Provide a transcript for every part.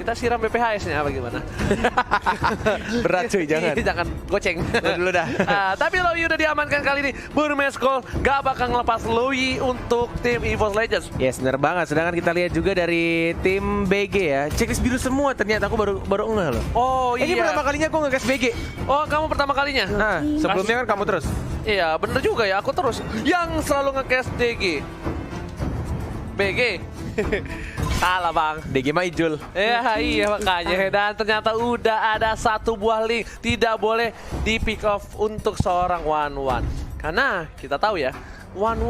Kita siram BPHS-nya apa gimana? Berat cuy, jangan. Jangan goceng. Dulu dah. Tapi Loyi udah diamankan kali ini. Burmese Gold gak bakal ngelepas Loyi untuk tim EVOS Legends. Yes, bener banget. Sedangkan kita lihat juga dari tim BG ya. Checklist biru semua ternyata aku baru ngeh loh. Oh iya. Ini pertama kalinya aku nge-guess BG. Oh kamu pertama kalinya? Nah, sebelumnya kan kamu terus. Iya bener juga ya, aku terus yang selalu nge-cast DG. BG. Salah bang. DG mah Ijul. Iya makanya. Dan ternyata udah ada satu buah link. Tidak boleh di pick off untuk seorang one-one. Karena kita tahu ya, one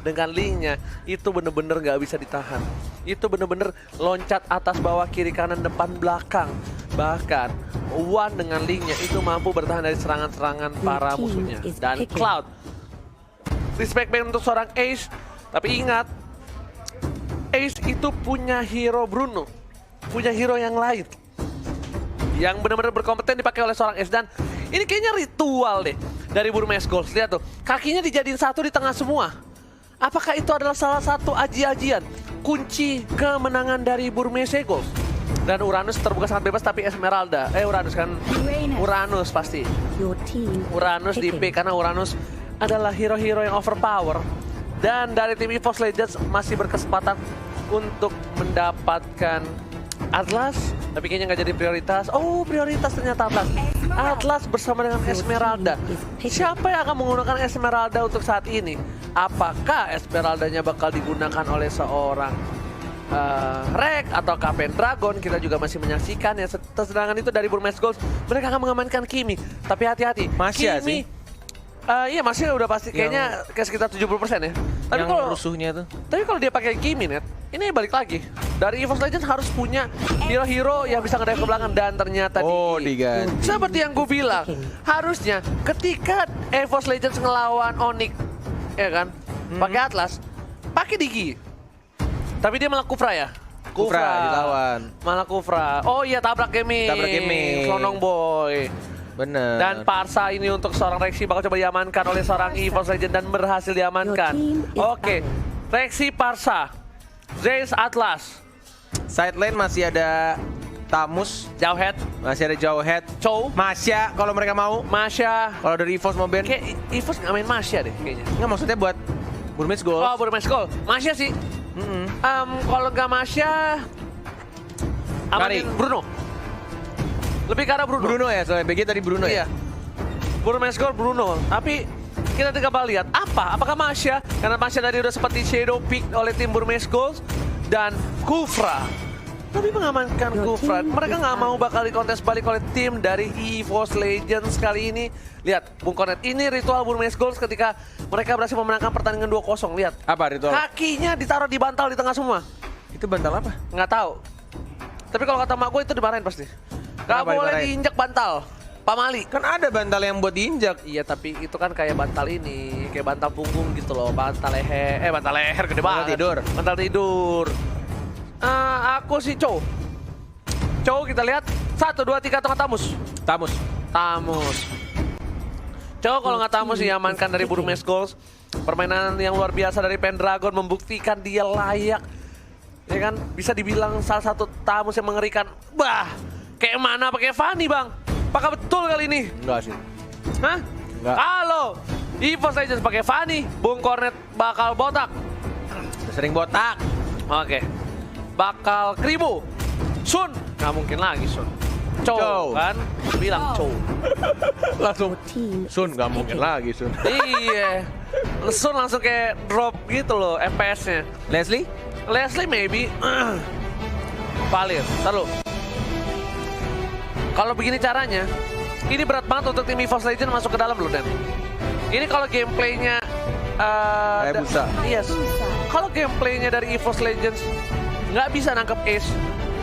dengan linknya itu bener-bener nggak bisa ditahan. Itu bener-bener loncat atas bawah kiri kanan depan belakang. Bahkan one dengan linknya itu mampu bertahan dari serangan-serangan para musuhnya. Dan Cloud, respect banget untuk seorang Ace. Tapi ingat, Ace itu punya hero Bruno, punya hero yang lain yang benar-benar berkompeten dipakai oleh seorang Ace. Dan ini kayaknya ritual deh dari Burmese Gold. Lihat tuh, kakinya dijadiin satu di tengah semua. Apakah itu adalah salah satu aji-ajian kunci kemenangan dari Burmese Gold? Dan Uranus terbuka sangat bebas, tapi Esmeralda, Uranus pasti. Uranus di pick karena Uranus adalah hero-hero yang overpower. Dan dari tim EVOS Legends masih berkesempatan untuk mendapatkan Atlas, tapi kayaknya nggak jadi prioritas. Oh, prioritas ternyata Atlas. Atlas bersama dengan Esmeralda. Siapa yang akan menggunakan Esmeralda untuk saat ini? Apakah Esmeraldanya bakal digunakan oleh seorang Rek atau Pendragon? Kita juga masih menyaksikan ya. Sedangkan itu dari Burmese Gold, mereka akan mengamankan Kimi. Tapi hati-hati, Masya Kimi, sih. Iya masih udah pasti kayaknya kayak sekitar 70% ya. Tapi yang kalau rusuhnya tuh. Tapi kalau dia pakai Kimi net, ini balik lagi. Dari EVOS Legends harus punya hero-hero yang bisa ngedive ke belakang dan ternyata diganti. seperti yang gue bilang, harusnya ketika EVOS Legends ngelawan Onyx, ya kan, pakai Atlas, pakai Digi. Tapi dia malah Kufra ya. Kufra dilawan. Malah Kufra. Oh iya tabrak gaming. Tabrak gaming. Slonong boy. Bener. Dan Parsa ini untuk seorang Rexy bakal coba diamankan oleh seorang EVOS Legend dan berhasil diamankan. Oke, Rexy, Parsa, Zace, Atlas. Side lane masih ada Tamus, Jauhead, masih ada Jauhead, Chow, Masya kalau mereka mau. Masya. Kalau dari EVOS mau ban. Kayak EVOS nggak main Masya deh kayaknya. Nggak, maksudnya buat Burmese Gold. Oh, Burmese Gold. Masya sih. Kalau nggak Masya, Kari. Bruno. Lebih ke arah Bruno. Bruno ya, soalnya BG tadi Bruno Iya. ya. Burmese Gold Bruno. Tapi kita tinggal lihat apakah Masya, karena Masya tadi udah seperti shadow pick oleh tim Burmese Gold, dan Kufra lebih mengamankan Kufra. Mereka nggak mau bakal dikontes balik oleh tim dari EVOS Legends kali ini. Lihat, Bung Konet, ini ritual Burmese Gold ketika mereka berhasil memenangkan pertandingan 2-0. Lihat. Apa ritual? Kakinya ditaruh di bantal di tengah semua. Itu bantal apa? Nggak tahu. Tapi kalau kata mak gue itu dimarahin pasti. Gak Kenapa boleh dimarahin? diinjak bantal. Pak Mali. Kan ada bantal yang buat diinjak. Iya, tapi itu kan kayak bantal ini, kayak bantal punggung gitu loh, bantal leher, bantal leher gede Bantal banget. tidur. Bantal tidur. Aku sih Chow. Chow kita lihat 1, 2, 3 tengah Tamus. Tamus. Chow kalau nggak Tamus diamankan dari Burmese Gold. Permainan yang luar biasa dari Pendragon membuktikan dia layak. Ya kan, bisa dibilang salah satu Tamus yang mengerikan. Bah, kayak mana pakai Fanny bang? Apakah betul kali ini? Enggak sih. Hah? Enggak. Kalau EVOS Legends pakai Fanny, Bung Kornet bakal botak. Sering botak. Oke. Bakal Kribo. Sun. Nggak mungkin lagi Sun. Chow kan? Bilang Chow. Langsung Sun, nggak mungkin lagi Sun. Iya. Sun langsung kayak drop gitu loh FPS-nya. Leslie? Leslie maybe. Valir. Taruh. Kalau begini caranya, ini berat banget untuk tim EVOS Legends masuk ke dalam loh, Dan. Ini kalau gameplaynya Hayabusa. Yes. Kalau gameplaynya dari EVOS Legends nggak bisa nangkep Ace,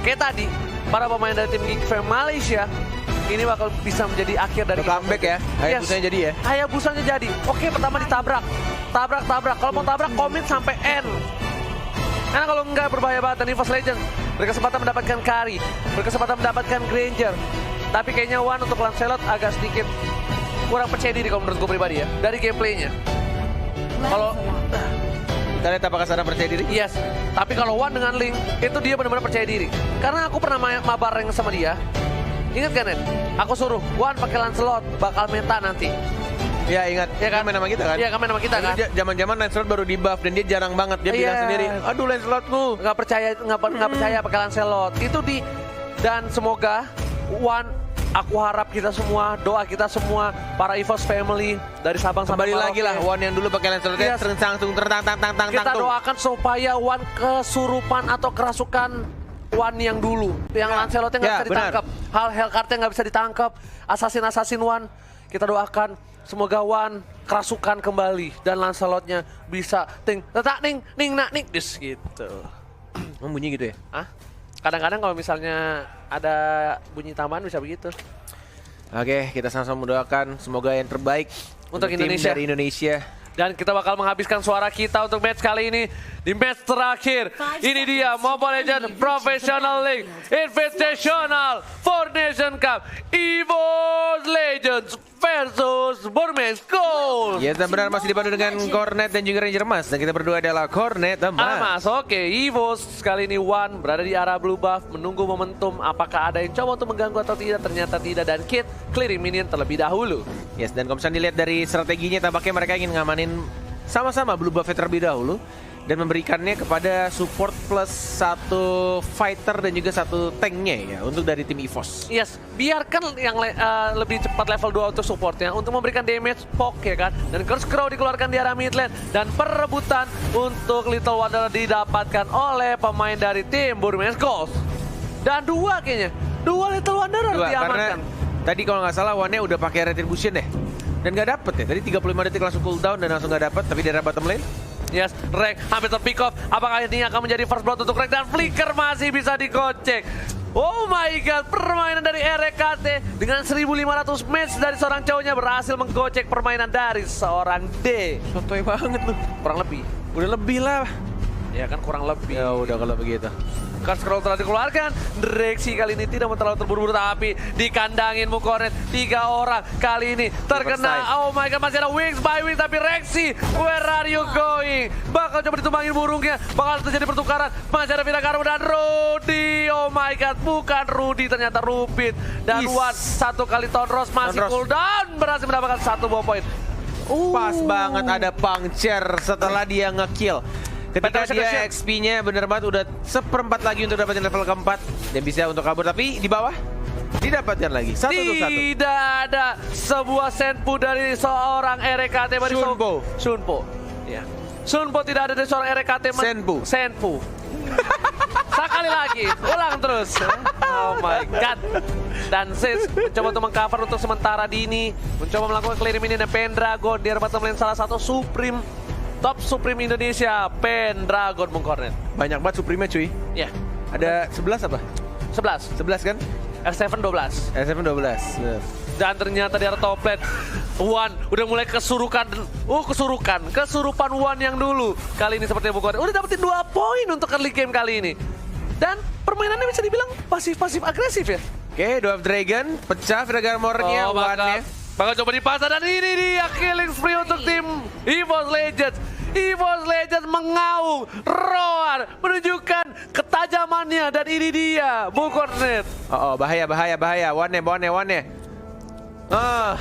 kayak tadi, para pemain dari tim Geek Fam Malaysia, ini bakal bisa menjadi akhir dari comeback ya. Hayabusanya jadi ya. Hayabusanya jadi. Oke, pertama ditabrak. Tabrak. Kalau mau tabrak, komit sampai end. Karena kalau enggak berbahaya banget, dan EVOS Legends berkesempatan mendapatkan Kari, berkesempatan mendapatkan Granger. Tapi kayaknya One untuk Lancelot agak sedikit kurang percaya diri kalau menurut gue pribadi ya, dari gameplaynya. Kalau Kita lihat apakah Sada percaya diri. Yes, tapi kalau Wan dengan Link, itu dia benar-benar percaya diri. Karena aku pernah mabar rank sama dia. Ingat kan, Nen? Aku suruh, Wan pakai Lancelot, bakal meta nanti. Ya ingat, Ya kan? main sama kita kan? Iya kan main sama kita kan? Zaman-zaman Lancelot baru di buff dan dia jarang banget. Dia bilang Iya. sendiri, aduh Lancelotku. Nggak percaya pakai Lancelot. Itu dan semoga Wan, aku harap kita semua, doa kita semua, para EVOS family dari Sabang sampai Kembali lagi lah, Merauke. Wan yang dulu pakai Lancelotnya Yes. langsung tang. Kita doakan supaya Wan kesurupan atau kerasukan Wan yang dulu, yang Lancelotnya nggak Ya, bisa benar. ditangkap, hal Hellcart-nya nggak bisa ditangkap, assassin Wan, kita doakan semoga Wan kerasukan kembali dan Lancelotnya bisa ning dis gitu. Bunyi gitu ya? Ah, kadang-kadang kalau misalnya ada bunyi tambahan bisa begitu. Oke, kita sama-sama mendoakan semoga yang terbaik Untuk tim Indonesia. dari Indonesia. Dan kita bakal menghabiskan suara kita untuk match kali ini. Di match terakhir, ini dia Mobile Legends Professional League Invitational 4 Nation Cup EVOS Legends versus Burmese Gold. Ya, dan benar masih dipandu dengan Cornet dan juga Ranger Mas. Dan kita berdua adalah Cornet dan Mas. Mas, oke, EVOS kali ini Wan berada di arah blue buff, menunggu momentum apakah ada yang coba untuk mengganggu atau tidak, ternyata tidak, dan Kit clearing minion terlebih dahulu. Yes, dan kalau misalnya dilihat dari strateginya tampaknya mereka ingin ngamanin sama-sama blue buff terlebih dahulu dan memberikannya kepada support plus satu fighter dan juga satu tanknya ya untuk dari tim EVOS. Yes, biarkan yang lebih cepat level 2 untuk supportnya untuk memberikan damage poke ya kan. Dan Curse Crow dikeluarkan di arah mid lane dan perebutan untuk Little Wonder didapatkan oleh pemain dari tim Burmese Gold. Dan dua Little Wonder Dua, karena diamankan. tadi kalau nggak salah Wan-nya udah pakai retribution deh. Dan nggak dapet ya, tadi 35 detik langsung cooldown dan langsung nggak dapet, tapi dari bottom lane. Yes, Rek hampir terpick off. Apakah ini akan menjadi first blood untuk Rek dan Flicker masih bisa dikocek. Oh my god, permainan dari RKT dengan 1500 match dari seorang cowoknya berhasil menggocek permainan dari seorang D. Sotoy banget lu. Kurang lebih. Udah lebih lah. Ya kan kurang lebih. Ya udah kalau begitu. Curse Scroll telah dikeluarkan. Rexy kali ini tidak mau terlalu terburu-buru tapi dikandangin Mukornet. 3 orang kali ini terkena. Oh my god, masih ada Wings by Wings tapi Rexy, where are you going? Bakal coba ditumbangin burungnya. Bakal terjadi pertukaran. Masih ada Viragaru dan Rudy. Oh my god, bukan Rudy, ternyata Rupit. Dan Wan satu kali Tonros masih Tonros. cooldown, berhasil mendapatkan 1 buah poin. Pas banget ada puncture setelah dia nge-kill. Ketika Betul, dia betul. XP-nya bener banget udah seperempat lagi untuk dapetin level keempat. Dan bisa untuk kabur, tapi di bawah didapatkan lagi. Satu untuk satu. Tidak ada sebuah senpu dari seorang RKT. Sunpo. Ya. Sunpo tidak ada dari seorang RKT. Senpu. Sekali lagi, ulang terus. Oh my god. Dan Sis mencoba untuk mengcover untuk sementara Dini, mencoba melakukan clear minion dan Pendragon di bottom lane salah satu top Supreme Indonesia, Pendragon Bung Cornet. Banyak banget Supreme cuy. Ya, Ada 11 apa? 11. 11 kan? R7 12. SM 12. Dan ternyata di arah top lane, Wan udah mulai kesurupan Wan yang dulu. Kali ini seperti Bung Cornet udah dapetin 2 poin untuk early game kali ini. Dan permainannya bisa dibilang pasif agresif ya. Oke, Dwarf Dragon pecah Dragon Armor-nya, Wan-nya. bakal coba dipasang dan ini dia killing spree untuk tim EVOS Legends. EVOS Legends mengaung, roar, menunjukkan ketajamannya dan ini dia Bung Cornet. Oh, bahaya. Wan-nya.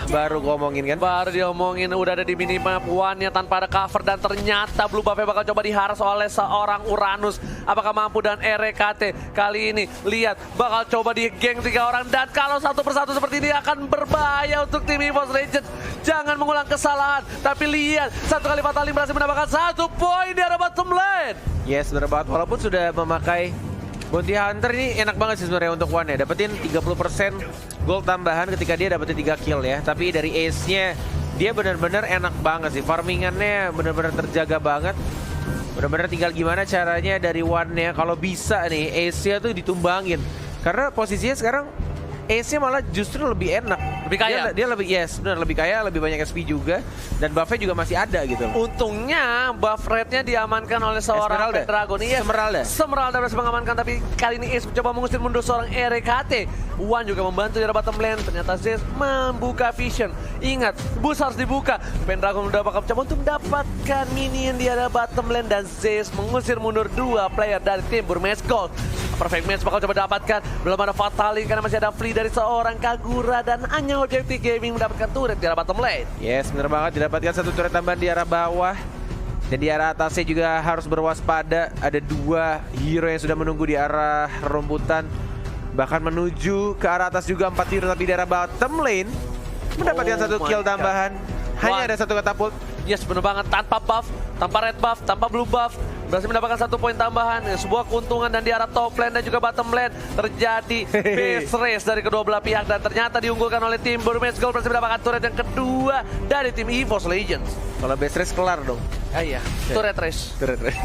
Baru ngomongin kan. Baru diomongin udah ada di minimap Wan-nya tanpa ada cover dan ternyata Blue Buff bakal coba diharas oleh seorang Uranus. Apakah mampu dan RKT kali ini lihat bakal coba di geng 3 orang dan kalau satu persatu seperti ini akan berbahaya untuk tim EVOS Legends. Jangan mengulang kesalahan tapi lihat satu kali Fatalim berhasil mendapatkan 1 poin di arah bottom lane. Yes, bener banget. Walaupun sudah memakai Bounty Hunter ini enak banget sih sebenarnya untuk Wan ya. Dapetin 30% gold tambahan ketika dia dapetin 3 kill ya. Tapi dari ace-nya dia benar-benar enak banget sih. Farmingannya benar-benar terjaga banget. Benar-benar tinggal gimana caranya dari Wan-nya kalau bisa nih ace-nya tuh ditumbangin. Karena posisinya sekarang Ace-nya malah justru lebih enak. Lebih kaya? Dia lebih, yes, benar, lebih kaya, lebih banyak SP juga. Dan buff-nya juga masih ada gitu. Untungnya buff rate-nya diamankan oleh seorang Esmeralda? Pendragon. Iya, Esmeralda berhasil mengamankan, tapi kali ini Ace mencoba mengusir mundur seorang RKT. Wan juga membantu di bottom lane. Ternyata Zeus membuka vision. Ingat, bus harus dibuka. Pendragon udah bakal mencoba untuk mendapatkan minion di area bottom lane. Dan Zeus mengusir mundur 2 player dari tim Burmese Gold. Perfect match bakal coba dapatkan. Belum ada Fatality karena masih ada free dari seorang Kagura. Dan hanya Objective Gaming mendapatkan turret di arah bottom lane. Yes, benar banget, didapatkan satu turret tambahan di arah bawah. Dan di arah atasnya juga harus berwaspada. Ada 2 hero yang sudah menunggu di arah rumputan. Bahkan menuju ke arah atas juga 4 hero, tapi di arah bottom lane mendapatkan satu kill tambahan. Hanya ada satu katapult. Yes, bener banget. Tanpa buff, tanpa red buff, tanpa blue buff. Berhasil mendapatkan 1 poin tambahan. Sebuah keuntungan, dan di arah top lane dan juga bottom lane terjadi base race dari kedua belah pihak. Dan ternyata diunggulkan oleh tim Burmese Gold. Berhasil mendapatkan turret yang kedua dari tim EVOS Legends. Kalau base race kelar dong. Iya, turret race. Turret race.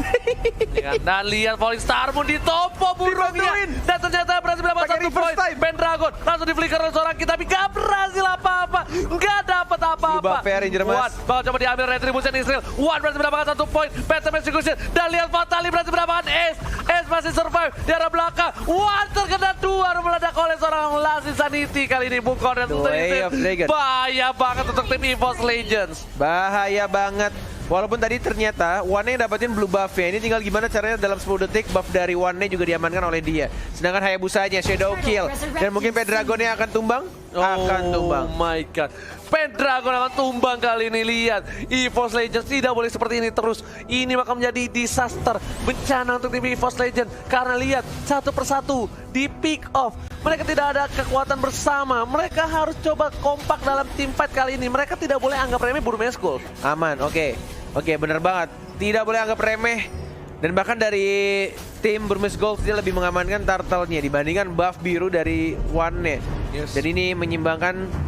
Ya kan? Dan lihat Falling Star Moon ditopo burungnya. Dan ternyata berhasil mendapatkan 1 poin. Pendragon langsung di flicker oleh seorang kita, tapi gak berhasil apa-apa. Gak dapat apa-apa. Wan bakal coba diambil Retribution Israel. Wan berhasil mendapatkan 1 poin. Phantom Execution. Dan lihat Fatali berhasil mendapatkan Ace. Ace masih survive di arah belakang. Wan terkena 2 meledak oleh seorang Last Insanity. Kali ini Bung Cornet untuk bahaya banget untuk tim EVOS Legends. Bahaya banget. Walaupun tadi ternyata Wan-nya yang dapetin blue buff-nya. Ini tinggal gimana caranya dalam 10 detik buff dari Wan-nya juga diamankan oleh dia. Sedangkan Hayabusanya Shadow Kill. Dan mungkin Pendragon-nya akan tumbang. Akan tumbang. Oh my god. Pendragon akan tumbang kali ini. Lihat, EVOS Legends tidak boleh seperti ini terus. Ini bakal menjadi disaster, bencana untuk tim EVOS Legends. Karena lihat, satu persatu di pick off, mereka tidak ada kekuatan bersama. Mereka harus coba kompak dalam team fight kali ini. Mereka tidak boleh anggap remeh Burmese Gold. Aman, oke, bener banget. Tidak boleh anggap remeh. Dan bahkan dari tim Burmese Gold dia lebih mengamankan turtle-nya dibandingkan buff biru dari Wan-nya. Yes. Dan ini menyimbangkan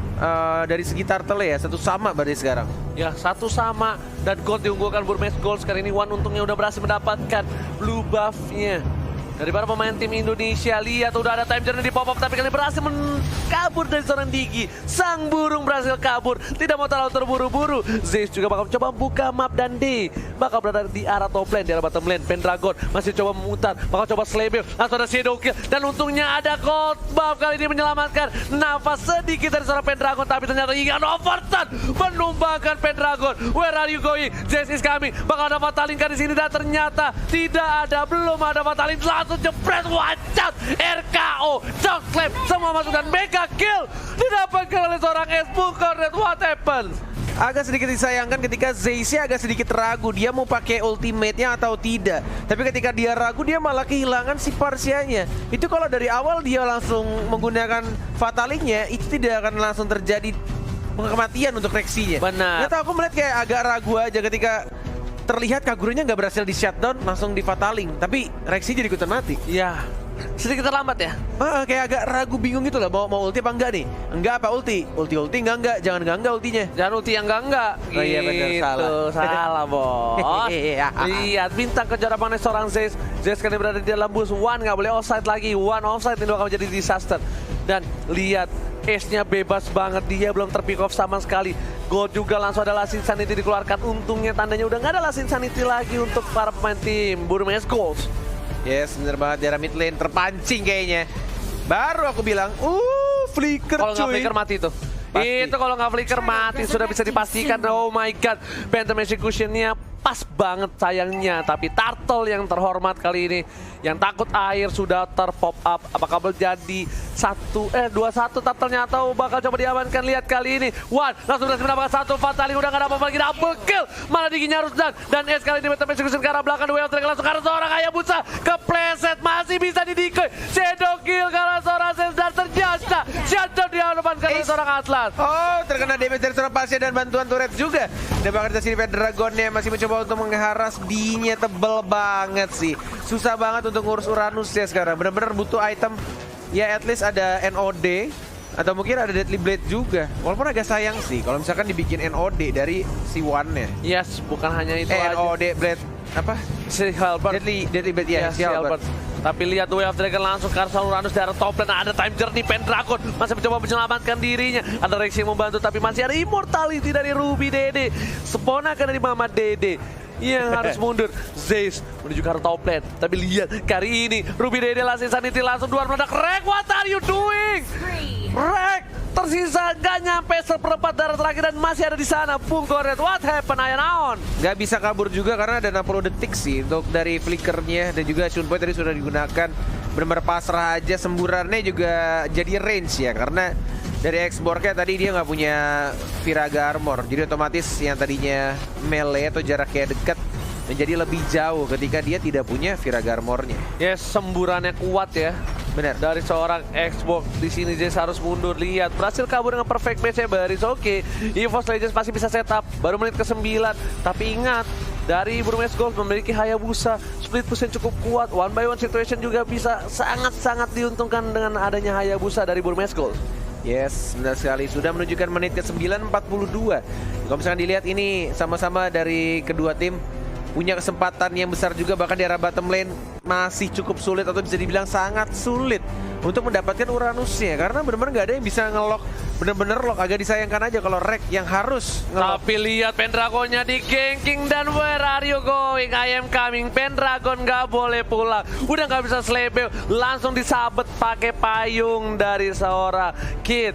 dari segi turtle ya, satu sama berarti sekarang. Ya, satu sama. Dan gold diunggulkan Burmese Gold. Sekarang ini Wan untungnya udah berhasil mendapatkan blue buff-nya dari para pemain tim Indonesia. Lihat, udah ada time journey di pop-up, tapi kali ini berhasil kabur dari seorang Digi. Sang burung berhasil kabur, tidak mau terlalu terburu-buru. Zeus juga bakal coba buka map, dan D bakal berada di arah top lane, di arah bottom lane. Pendragon masih coba memutar, bakal coba Slebel, langsung ada Shadow Kill. Dan untungnya ada gold buff kali ini menyelamatkan nafas sedikit dari seorang Pendragon. Tapi ternyata Ingan Overton menumbangkan Pendragon. Where are you going? Zeus is coming. Bakal ada Fatalin di sini, dan ternyata tidak ada, belum ada Fatalin. Langsung jepret, one shot, RKO, shock slam, semua masuk, dan mega kill didapatkan oleh seorang S. Bung Cornet. What happened? Agak sedikit disayangkan ketika Zeus-nya agak sedikit ragu dia mau pakai ultimate-nya atau tidak. Tapi ketika dia ragu, dia malah kehilangan si Parsianya. Itu kalau dari awal dia langsung menggunakan Fatalinya, itu tidak akan langsung terjadi kematian untuk Rexy-nya. Benar. Nggak tahu, aku melihat kayak agak ragu aja ketika terlihat Kaguranya nggak berhasil di shutdown, langsung di Fataling. Tapi Rexy jadi ikutan mati. Ya, sedikit terlambat ya. Kayak agak ragu, bingung gitu lah, mau ulti apa enggak nih? Enggak apa ulti? Ulti enggak, jangan enggak ultinya. Jangan ulti yang enggak. Oh iya benar, Salah bos. Lihat, bintang kejar apa seorang Zeus. Zeus kali berada di dalam bus. Wan nggak boleh offside lagi. Wan offside ini bakal menjadi disaster. Dan lihat, Ace-nya bebas banget, dia belum terpick off sama sekali. Gold juga langsung ada Last Insanity dikeluarkan. Untungnya tandanya udah nggak ada Last Insanity lagi untuk para pemain tim Burmese Gold. Yes, bener banget, di arah mid lane terpancing kayaknya. Baru aku bilang, flicker kalau cuy. nggak flicker mati tuh. Pasti. Itu kalau nggak flicker mati, sudah bisa dipastikan. Oh my god, Phantom Execution-nya pas banget sayangnya. Tapi Turtle yang terhormat kali ini, yang takut air sudah terpop up. Apakah menjadi 2-1 Turtle-nya atau bakal coba diamankan? Lihat kali ini, Wan langsung berhasil mendapatkan 1 Fatali, udah gak ada apa-apa lagi, double kill. Malah diginya harus dan S kali ini Phantom Execution ke arah belakang. Duel track langsung karena seorang Hayabusa kepleset, masih bisa didikoy. Shadow kill karena seorang Zeus, dan ternyata shutdown diamankan oleh seorang Atlas. Oh, terkena damage dari seorang Pasya dan bantuan turret juga. Dan bahkan di sini Pendragonnya masih mencoba untuk mengharas. D-nya tebel banget sih. Susah banget untuk ngurus Uranus ya sekarang. Bener-bener butuh item. Ya at least ada NOD atau mungkin ada Deadly Blade juga. Walaupun agak sayang sih kalau misalkan dibikin NOD dari si One-nya. Yes, bukan hanya itu aja. NOD Blade apa? Si Halberd. Deadly Blade ya, si Halberd. Tapi lihat Way of Dragon langsung ke arah Uranus dari top lane. Ada Time Journey, Pendragon masih mencoba menyelamatkan dirinya. Ada Rexy yang membantu tapi masih ada Immortality dari Ruby Dede. Seponakan dari Mama Dede yang harus mundur. Zeus menuju ke arah top lane. Tapi lihat kali ini Ruby Dede langsung Insanity langsung dua meledak. Rek, what are you doing? Rek, tersisa gak nyampe seperempat darah terakhir dan masih ada di sana. Bung Kornet, what happened Ayanaon? Gak bisa kabur juga karena ada 60 detik sih untuk dari flickernya, dan juga Shunpoi tadi sudah digunakan. Benar-benar pasrah aja, semburannya juga jadi range ya, karena dari X-Borgnya tadi dia nggak punya Firaga Armor, jadi otomatis yang tadinya melee atau jaraknya dekat menjadi lebih jauh ketika dia tidak punya Firaga Armornya. Yes, semburannya kuat ya. Benar. Dari seorang Xbox di sini Jess harus mundur. Lihat, berhasil kabur dengan perfect match-nya Baris. Oke, EVOS Legends masih bisa setup. Baru menit ke-9. Tapi ingat, dari Burmese Gold memiliki Hayabusa. Split push yang cukup kuat. One by one situation juga bisa sangat-sangat diuntungkan dengan adanya Hayabusa dari Burmese Gold. Yes, benar sekali. Sudah menunjukkan menit ke-9:42. Kalau misalkan dilihat ini sama-sama dari kedua tim punya kesempatan yang besar juga, bahkan di arah bottom lane masih cukup sulit atau bisa dibilang sangat sulit untuk mendapatkan Uranusnya, karena benar-benar nggak ada yang bisa nge-lock. Bener-bener lock, agak disayangkan aja kalau Rek yang harus nge-lock. Tapi lihat Pendragonnya di ganking dan where are you going? I am coming. Pendragon nggak boleh pulang. Udah nggak bisa slebel, langsung disabet pakai payung dari seorang Kid.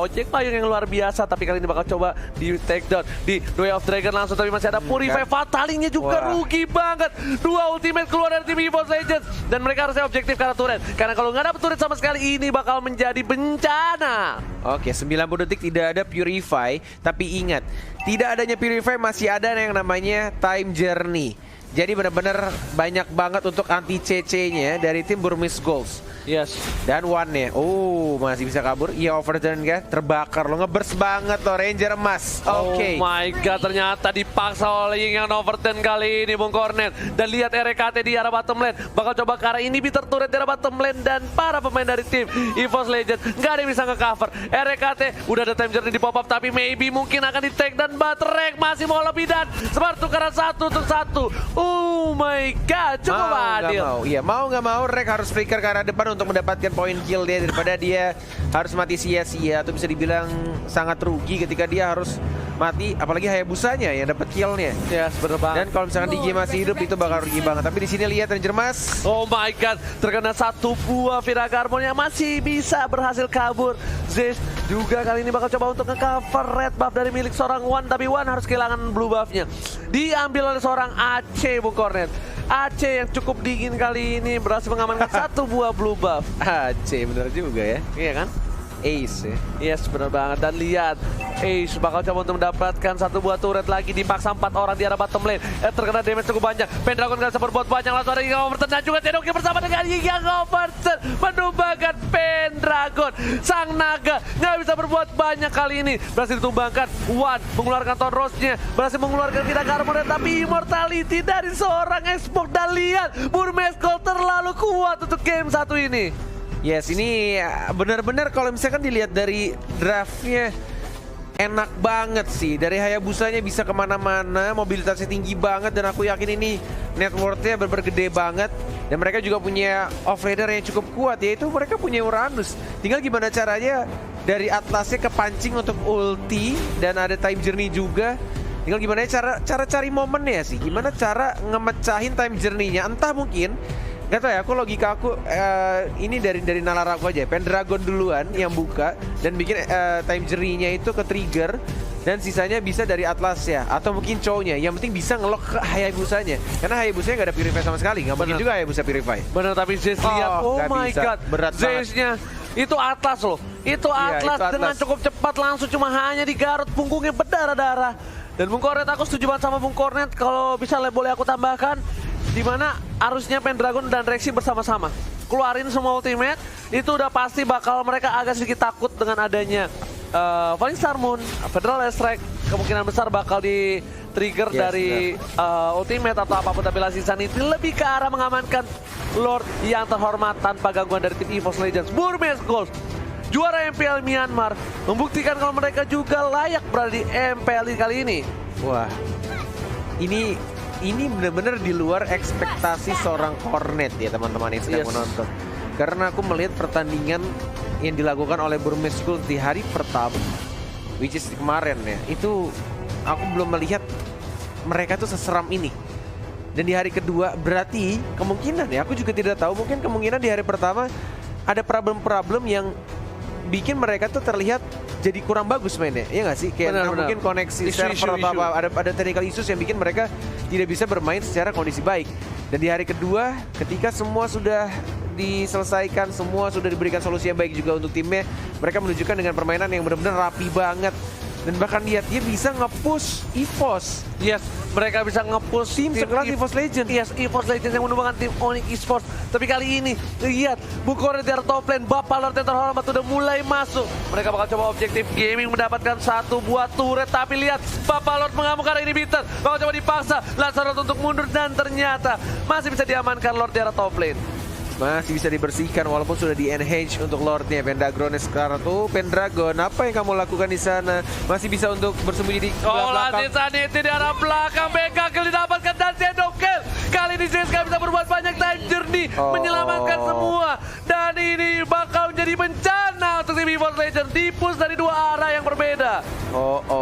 Ojek payung yang luar biasa, tapi kali ini bakal coba di takedown di Way of Dragon langsung, tapi masih ada Purify. Fatalinya juga rugi banget. Dua ultimate keluar dari tim EVOS Legends dan mereka harusnya objektif karena turret. Karena kalau nggak dapet turret sama sekali ini bakal menjadi bencana. Oke, 90 detik tidak ada Purify, tapi ingat, tidak adanya Purify masih ada yang namanya Time Journey. Jadi benar-benar banyak banget untuk anti CC-nya dari tim Burmese Gold. Yes. Dan one-nya, masih bisa kabur. Iya, overturn kan, terbakar lo, ngeburst banget lo, Ranger emas. Oke. Oh my god, ternyata dipaksa oleh Ying yang overturn kali ini Bung Kornet. Dan lihat RKT di arah bottom lane, bakal coba ke arah inhibitor turret di arah bottom lane, dan para pemain dari tim EVOS Legends nggak ada yang bisa nge-cover. RKT udah ada Time Journey di pop up, tapi maybe mungkin akan di take dan Batrek masih mau lebih, dan Smart tukaran 1 untuk 1. Oh my god, cukup adil. Iya, mau nggak mau Rek harus flicker ke arah depan untuk mendapatkan poin kill dia, daripada dia harus mati sia-sia atau bisa dibilang sangat rugi ketika dia harus mati, apalagi Hayabusanya yang dapat killnya. Yes, bener banget. Dan kalau misalkan DJ masih hidup itu bakal rugi banget. Tapi di sini lihat Ranger Mas. Oh my god, terkena satu buah Firaga Armor yang masih bisa berhasil kabur. Zeus juga kali ini bakal coba untuk nge-cover red buff dari milik seorang Wan, tapi Wan harus kehilangan blue buffnya. Diambil oleh seorang AC Bung Kornet. AC yang cukup dingin kali ini berhasil mengamankan satu buah blue buff. AC bener juga ya. Iya kan? Ace ya. Yes, benar banget. Dan lihat, Ace bakal coba untuk mendapatkan satu buah turret lagi. Dipaksa 4 orang di arah bottom lane. Terkena damage cukup banyak. Pendragon gak bisa berbuat banyak. Langsung ada Giga Overturn dan juga Tedoki bersama dengan Giga Overturn menumbangkan Pendragon. Sang naga gak bisa berbuat banyak kali ini. Berhasil ditumbangkan. Wan mengeluarkan Ton Rose-nya, berhasil mengeluarkan Firaga Armor, tapi Immortality dari seorang Xbox. Dan lihat, Burmese Gold terlalu kuat untuk game satu ini. Yes, ini benar-benar kalau misalkan dilihat dari draftnya enak banget sih. Dari Hayabusanya bisa kemana-mana, mobilitasnya tinggi banget, dan aku yakin ini net worth-nya bergede banget. Dan mereka juga punya off-laner yang cukup kuat, yaitu mereka punya Uranus. Tinggal gimana caranya dari Atlasnya kepancing untuk ulti, dan ada Time Journey juga. Tinggal gimana cara cari momennya sih, gimana cara ngemecahin Time Journey-nya. Entah mungkin, gak tau ya, aku logika aku ini dari nalar aku aja. Pendragon duluan yang buka dan bikin Time Journey-nya itu ke trigger, dan sisanya bisa dari Atlas ya, atau mungkin cowoknya. Yang penting bisa ngelock ke Hayabusanya, karena Hayabusanya gak ada Purify sama sekali. Gak mungkin juga Hayabusa Purify. Bener, tapi Zeus lihat, oh my bisa. god, Berat Zeus-nya itu Atlas loh. Itu Atlas, itu Atlas dengan cukup cepat langsung cuma hanya digarut, punggungnya berdarah-darah. Dan Bung Kornet, aku setuju banget sama Bung Kornet. Kalau bisa boleh aku tambahkan, dimana harusnya Pendragon dan Rexy bersama-sama keluarin semua ultimate. Itu udah pasti bakal mereka agak sedikit takut dengan adanya Falling Star Moon, Federal Strike. Kemungkinan besar bakal di trigger dari ultimate atau apapun. Tapi Lasisan itu lebih ke arah mengamankan Lord yang terhormat tanpa gangguan dari tim EVOS Legends. Burmese Gold, juara MPL Myanmar, membuktikan kalau mereka juga layak berada di MPL kali ini. Wah, ini ini benar-benar di luar ekspektasi seorang Hornet ya teman-teman yang sedang menonton. Karena aku melihat pertandingan yang dilakukan oleh Burmese School di hari pertama, which is kemarin ya, itu aku belum melihat mereka tuh seseram ini. Dan di hari kedua berarti kemungkinan ya, aku juga tidak tahu, mungkin kemungkinan di hari pertama ada problem-problem yang bikin mereka tuh terlihat jadi kurang bagus mainnya, ya nggak sih? Kayak mungkin koneksi server atau apa, ada technical issues yang bikin mereka tidak bisa bermain secara kondisi baik. Dan di hari kedua, ketika semua sudah diselesaikan, semua sudah diberikan solusi yang baik juga untuk timnya, mereka menunjukkan dengan permainan yang benar-benar rapi banget. Dan bahkan lihat dia bisa nge-push EVOS. Yes, mereka bisa nge-push Tim sekelas EVOS Legend. Yes, EVOS Legend yang menumbangkan tim Onyx Esports. Tapi kali ini, lihat, Bukoret dari top lane, Bapak Lord yang terhormat udah mulai masuk. Mereka bakal coba objektif gaming mendapatkan satu buah turret. Tapi lihat, Bapak Lord mengamuk karena ini bitter. Bakal coba dipaksa, Lancelot untuk mundur dan ternyata masih bisa diamankan Lord dari top lane. Masih bisa dibersihkan walaupun sudah di-enhance untuk Lordnya. Pendragon sekarang tuh, Pendragon, apa yang kamu lakukan di sana? Masih bisa untuk bersembunyi di belakang. Sanity di arah belakang, Mega kill didapatkan dan Shadow kill. Kali ini Zeska bisa berbuat banyak time journey, menyelamatkan semua. Dan ini bakal menjadi bencana untuk tim EVOS Legend, dipus dari dua arah yang berbeda.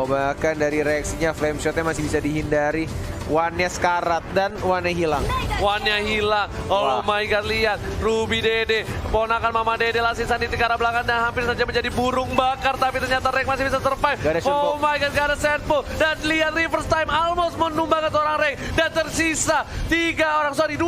Bahkan dari reaksinya flame shotnya masih bisa dihindari. One-nya sekarat dan one-nya hilang. One-nya hilang. Oh my god, lihat. Ruby Dede, ponakan Mama Dede lah sisa di arah belakang dan hampir saja menjadi burung bakar. Tapi ternyata Rek masih bisa survive. Oh my god, gak ada Sandpo. Dan lihat reverse time almost menumbangkan seorang Rek. Dan tersisa 2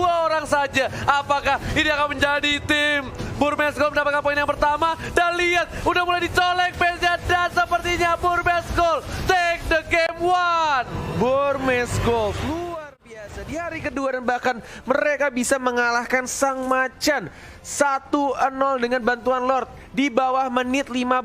orang saja. Apakah ini akan menjadi tim Burmese School mendapatkan poin yang pertama? Dan lihat, udah mulai dicolek Pelja. Dan sepertinya Burmese School take the game one. Burmese School luar biasa di hari kedua dan bahkan mereka bisa mengalahkan Sang Macan 1-0 dengan bantuan Lord di bawah menit 15.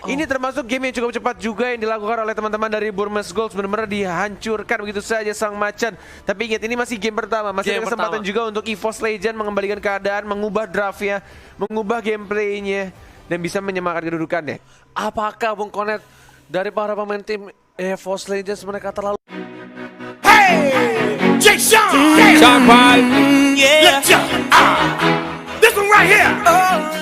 Ini termasuk game yang cukup cepat juga yang dilakukan oleh teman-teman dari Burmese School. Benar-benar dihancurkan begitu saja Sang Macan. Tapi ingat, ini masih game pertama, masih ada kesempatan juga untuk EVOS Legend mengembalikan keadaan, mengubah draftnya, mengubah gameplaynya dan bisa menyemakan kedudukannya. Apakah Bung Konet dari para pemain tim EVOS Legends mereka terlalu Jay Sean, yeah. This one right here.